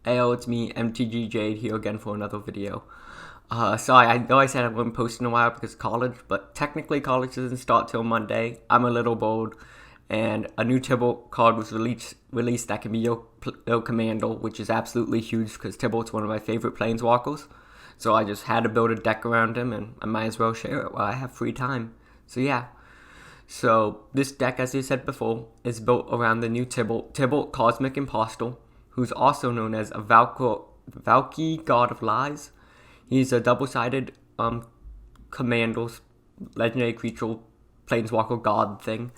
Heyo, it's me, MTGJade, here again for another video. Sorry, I know I said I wouldn't post in a while because college, but technically college doesn't start till Monday. I'm a little bold, and a new Tibalt card was released that can be your commando, which is absolutely huge because Tibalt's one of my favorite planeswalkers. So I just had to build a deck around him, and I might as well share it while I have free time. So yeah. So this deck, as I said before, is built around the new Tibalt Cosmic Impostor, who's also known as a Valki, God of Lies. He's a double-sided commandos, legendary creature, planeswalker god thing.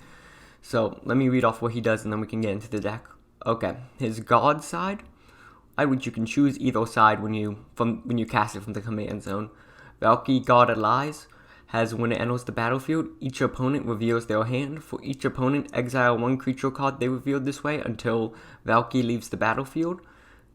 So let me read off what he does and then we can get into the deck. Okay, his god side, which you can choose either side when you cast it from the command zone. Valki, God of Lies, has when it enters the battlefield, each opponent reveals their hand. For each opponent, exile one creature card they revealed this way until Valki leaves the battlefield.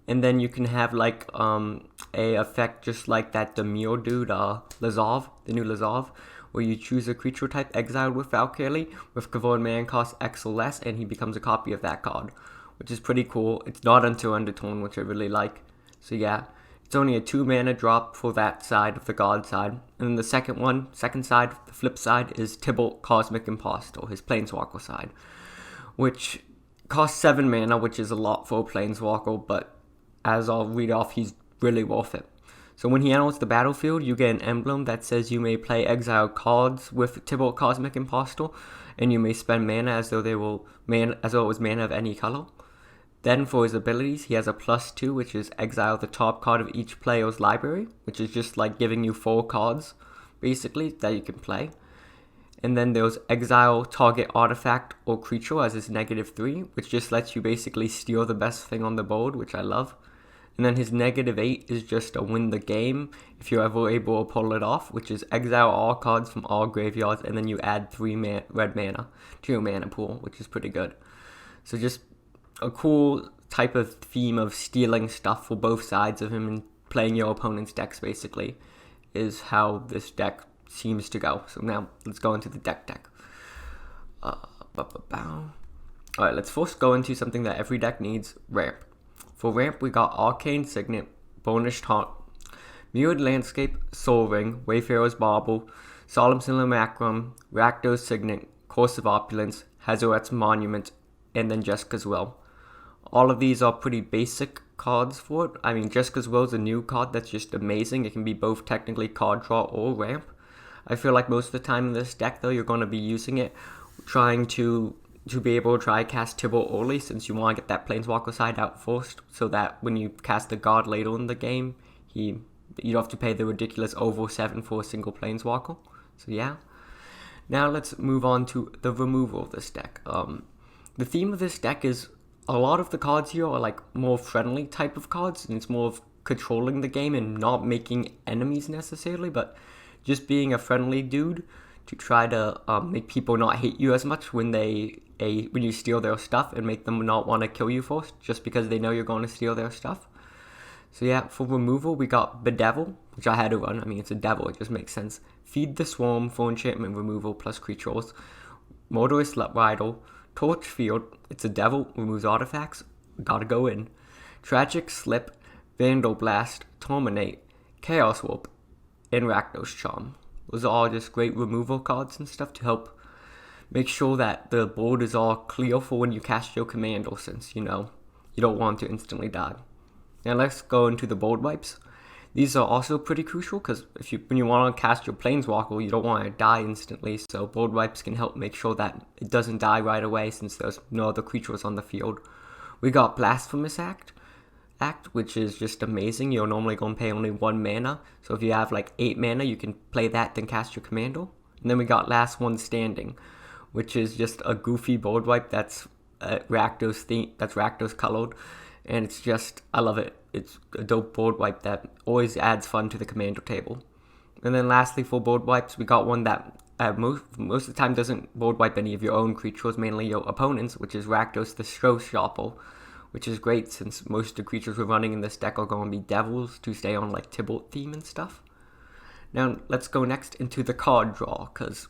And then you can have like a effect just like that Demure dude, Lazov, the new Lazov, where you choose a creature type exiled with Valkyrie with converted mana cost X or less, and he becomes a copy of that card, which is pretty cool. It's not until Undertone, which I really like. So yeah. It's only a 2 mana drop for that side of the god side. And then the second side, the flip side, is Tibalt Cosmic Impostor, his planeswalker side, which costs 7 mana, which is a lot for a planeswalker, but as I'll read off, he's really worth it. So when he enters the battlefield, you get an emblem that says you may play exiled cards with Tibalt Cosmic Impostor, and you may spend mana as though it was mana of any color. Then for his abilities, he has a +2, which is exile the top card of each player's library, which is just like giving you 4 cards, basically, that you can play. And then there's exile target artifact or creature as his -3, which just lets you basically steal the best thing on the board, which I love. And then his -8 is just a win the game, if you're ever able to pull it off, which is exile all cards from all graveyards, and then you add 3 red mana to your mana pool, which is pretty good. So just a cool type of theme of stealing stuff for both sides of him and playing your opponent's decks, basically, is how this deck seems to go. So now let's go into the deck. Alright, let's first go into something that every deck needs, ramp. For ramp, we got Arcane Signet, Burnished Heart, Mirrored Landscape, Soul Ring, Wayfarer's Bauble, Solemn Simulacrum, Rakdos Signet, Curse of Opulence, Hazoret's Monument, and then Jessica's Will. All of these are pretty basic cards for it. I mean, Jessica's Will is a new card that's just amazing. It can be both technically card draw or ramp. I feel like most of the time in this deck, though, you're going to be using it trying to be able to try cast Tibalt early, since you want to get that Planeswalker side out first, so that when you cast the god later in the game, you don't have to pay the ridiculous over 7 for a single Planeswalker. So yeah. Now let's move on to the removal of this deck. The theme of this deck is a lot of the cards here are like more friendly type of cards, and it's more of controlling the game and not making enemies necessarily, but just being a friendly dude to try to make people not hate you as much when you steal their stuff, and make them not want to kill you first just because they know you're going to steal their stuff. So yeah, for removal we got Bedevil, which I had to run. I mean, it's a devil, it just makes sense. Feed the Swarm for enchantment removal plus creatures. Murderous Rider, Torch Field, it's a devil, removes artifacts, gotta go in. Tragic Slip, Vandal Blast, Terminate, Chaos Warp, and Rakdos Charm. Those are all just great removal cards and stuff to help make sure that the board is all clear for when you cast your commander, since, you don't want to instantly die. Now let's go into the board wipes. These are also pretty crucial because when you want to cast your Planeswalker, you don't want to die instantly, so board wipes can help make sure that it doesn't die right away since there's no other creatures on the field. We got Blasphemous Act, which is just amazing. You're normally going to pay only 1 mana, so if you have like 8 mana, you can play that, then cast your commander. And then we got Last One Standing, which is just a goofy board wipe that's Rakdos colored. And it's just, I love it. It's a dope board wipe that always adds fun to the commander table. And then lastly, for board wipes, we got one that most of the time doesn't board wipe any of your own creatures, mainly your opponents, which is Rakdos the Showstopper, which is great since most of the creatures we're running in this deck are going to be devils to stay on like Tibalt theme and stuff. Now let's go next into the card draw, because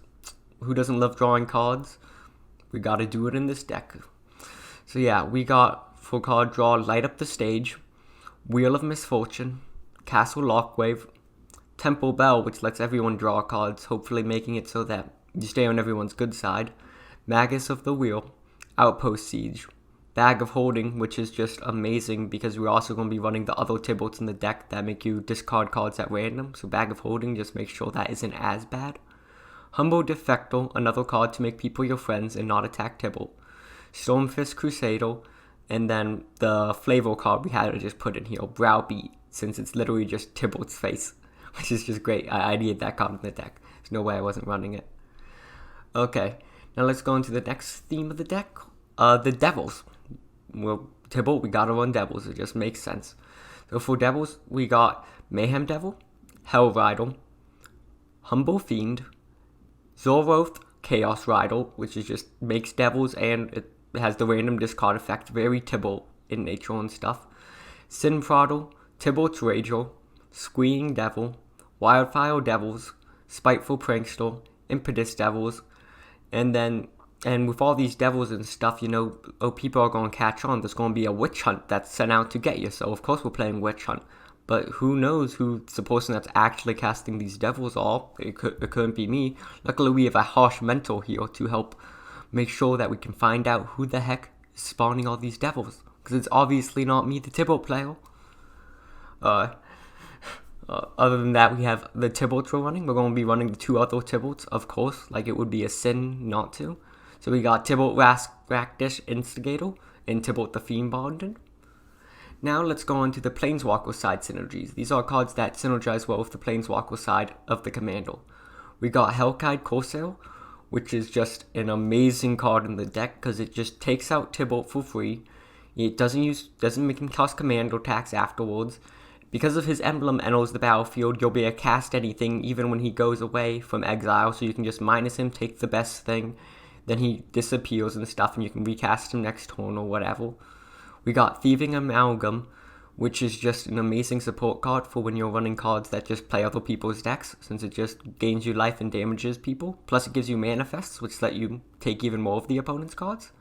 who doesn't love drawing cards? We got to do it in this deck. So yeah, we got for card draw, Light Up the Stage, Wheel of Misfortune, Castle Lockwave, Temple Bell, which lets everyone draw cards, hopefully making it so that you stay on everyone's good side, Magus of the Wheel, Outpost Siege, Bag of Holding, which is just amazing because we're also going to be running the other Tibalts in the deck that make you discard cards at random, so Bag of Holding just makes sure that isn't as bad. Humble Defector, another card to make people your friends and not attack Tibalt. Stormfist Crusader, and then the flavor card we had to just put in here, Browbeat, since it's literally just Tibalt's face, which is just great. I needed that card in the deck. There's no way I wasn't running it. Okay, now let's go into the next theme of the deck, the Devils. Well, Tibalt, we gotta run Devils, it just makes sense. So for Devils, we got Mayhem Devil, Hell Rider, Humble Fiend, Zoroth Chaos Rider, which is just makes Devils and it has the random discard effect, very Tibalt in nature and stuff. Sin Prodder, Tibalt's Rager, Squeeing Devil, Wildfire Devils, Spiteful Prankster, Impetus Devils, and with all these devils and stuff, you know, people are going to catch on. There's going to be a witch hunt that's sent out to get you. So, of course, we're playing witch hunt. But who knows who the person that's actually casting these devils are. It couldn't be me. Luckily, we have a harsh mentor here to help make sure that we can find out who the heck is spawning all these devils. Because it's obviously not me, the Tibalt player. Other than that, we have the Tibalts we're running. We're going to be running the two other Tibalts, of course. Like, it would be a sin not to. So we got Tibalt Rakdish Instigator and Tibalt the Fiend Bonded. Now let's go on to the Planeswalker side synergies. These are cards that synergize well with the Planeswalker side of the Commander. We got Hellkite Corsair, which is just an amazing card in the deck because it just takes out Tibalt for free. It doesn't make him cost Commander tax afterwards. Because of his emblem enters the battlefield, you'll be able to cast anything even when he goes away from exile, so you can just minus him, take the best thing, then he disappears and stuff, and you can recast him next turn or whatever. We got Thieving Amalgam, which is just an amazing support card for when you're running cards that just play other people's decks, since it just gains you life and damages people. Plus it gives you manifests, which let you take even more of the opponent's cards.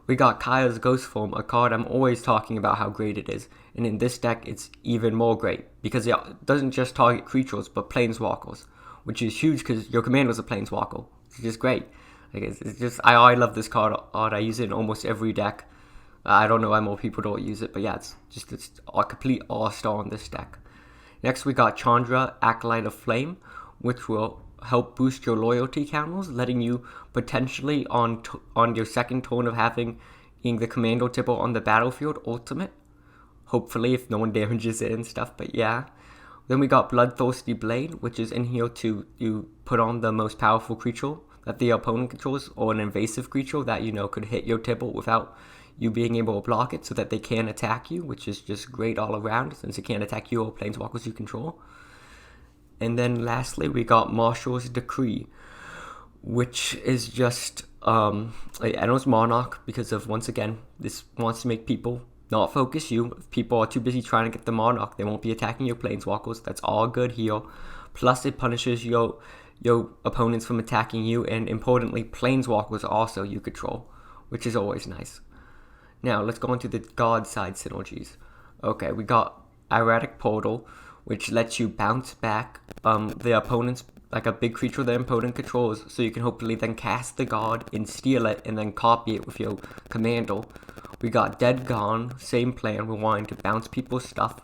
We got Kaya's Ghost Form, a card I'm always talking about how great it is, and in this deck it's even more great, because it doesn't just target creatures, but planeswalkers, which is huge because your commander's a planeswalker. It's just great. Like it's just, I love this card. I use it in almost every deck. I don't know why more people don't use it, but yeah, it's a complete all-star in this deck. Next, we got Chandra, Acolyte of Flame, which will help boost your loyalty counters, letting you potentially on your second turn of having the Commander Tibalt on the battlefield ultimate. Hopefully, if no one damages it and stuff, but yeah. Then we got Bloodthirsty Blade, which is in here to you put on the most powerful creature that the opponent controls, or an invasive creature that you know could hit your Tibalt without you being able to block it, so that they can't attack you, which is just great all around since it can't attack you or planeswalkers you control. And then lastly, we got Marshal's Decree, which is just I know it's Monarch because of, once again, this wants to make people not focus you. If people are too busy trying to get the Monarch, they won't be attacking your planeswalkers. That's all good here. Plus it punishes your opponents from attacking you, and importantly, planeswalkers also you control, which is always nice. Now, let's go into the God side synergies. Okay, we got Erratic Portal, which lets you bounce back the opponent's, like a big creature the opponent controls, so you can hopefully then cast the God and steal it and then copy it with your commander. We got Dead Gone, same plan. We're wanting to bounce people's stuff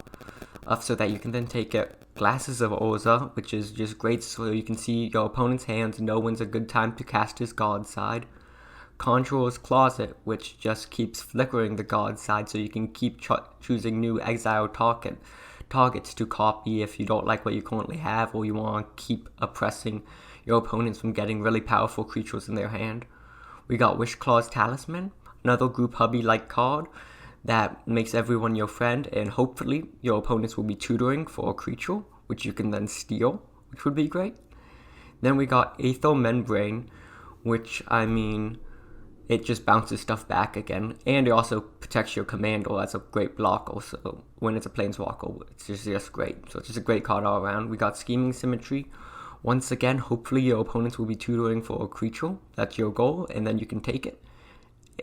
so that you can then take it. Glasses of Urza, which is just great so you can see your opponent's hands, know when's a good time to cast his God side. Conjurer's Closet, which just keeps flickering the God side so you can keep choosing new exile targets to copy if you don't like what you currently have, or you want to keep oppressing your opponents from getting really powerful creatures in their hand. We got Wishclaw's Talisman, another group hubby-like card that makes everyone your friend, and hopefully your opponents will be tutoring for a creature, which you can then steal, which would be great. Then we got Aether Membrane, which, I mean, it just bounces stuff back again, and it also protects your commander as a great blocker, so when it's a planeswalker, it's just great. So it's just a great card all around. We got Scheming Symmetry. Once again, hopefully your opponents will be tutoring for a creature. That's your goal, and then you can take it.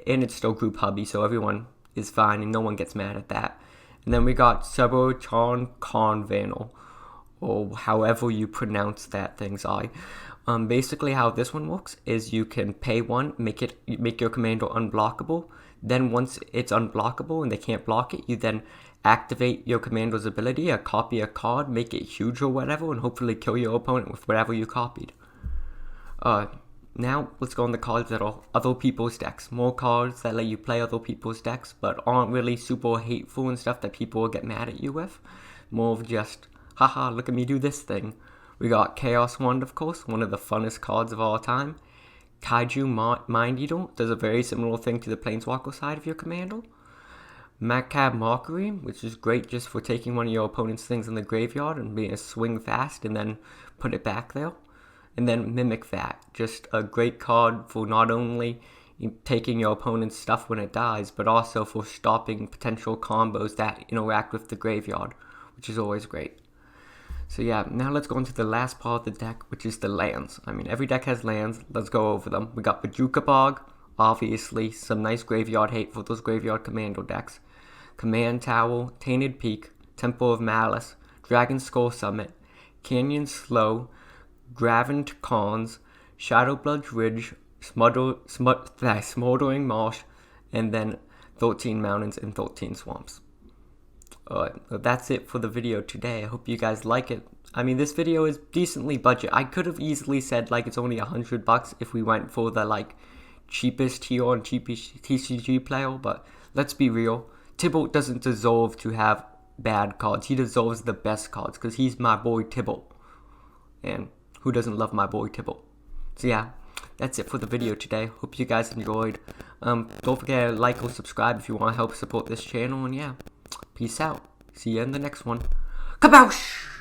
And it's still group hubby, so everyone is fine and no one gets mad at that. And then we got Seborchan Convanal, or however you pronounce that thing, I. Basically how this one works is you can pay one, make your commander unblockable. Then once it's unblockable and they can't block it, you then activate your commander's ability, copy a card, make it huge or whatever, and hopefully kill your opponent with whatever you copied. Now let's go on the cards that are other people's decks. More cards that let you play other people's decks, but aren't really super hateful and stuff that people will get mad at you with. More of just, haha, look at me do this thing. We got Chaos Wand, of course, one of the funnest cards of all time. Kaiju Mind Eater does a very similar thing to the Planeswalker side of your commander. Macab Mockery, which is great just for taking one of your opponent's things in the graveyard and being a swing fast and then put it back there. And then Mimic That, just a great card for not only taking your opponent's stuff when it dies, but also for stopping potential combos that interact with the graveyard, which is always great. So yeah, now let's go into the last part of the deck, which is the lands. I mean, every deck has lands. Let's go over them. We got Bajuka Bog, obviously, some nice graveyard hate for those graveyard commander decks. Command Tower, Tainted Peak, Temple of Malice, Dragon Skull Summit, Canyon Slow, Gravant Cons, Shadowblood Ridge, Smoldering Marsh, and then 13 Mountains and 13 Swamps. That's it for the video today. I hope you guys like it. I mean, this video is decently budget. I could have easily said like it's only $100 if we went for the like cheapest tier and cheapest TCG player, but let's be real. Tibalt doesn't deserve to have bad cards. He deserves the best cards because he's my boy Tibalt. And who doesn't love my boy Tibalt? So yeah, that's it for the video today. Hope you guys enjoyed. Don't forget to like or subscribe if you want to help support this channel. And yeah, peace out. See you in the next one. Kaboosh!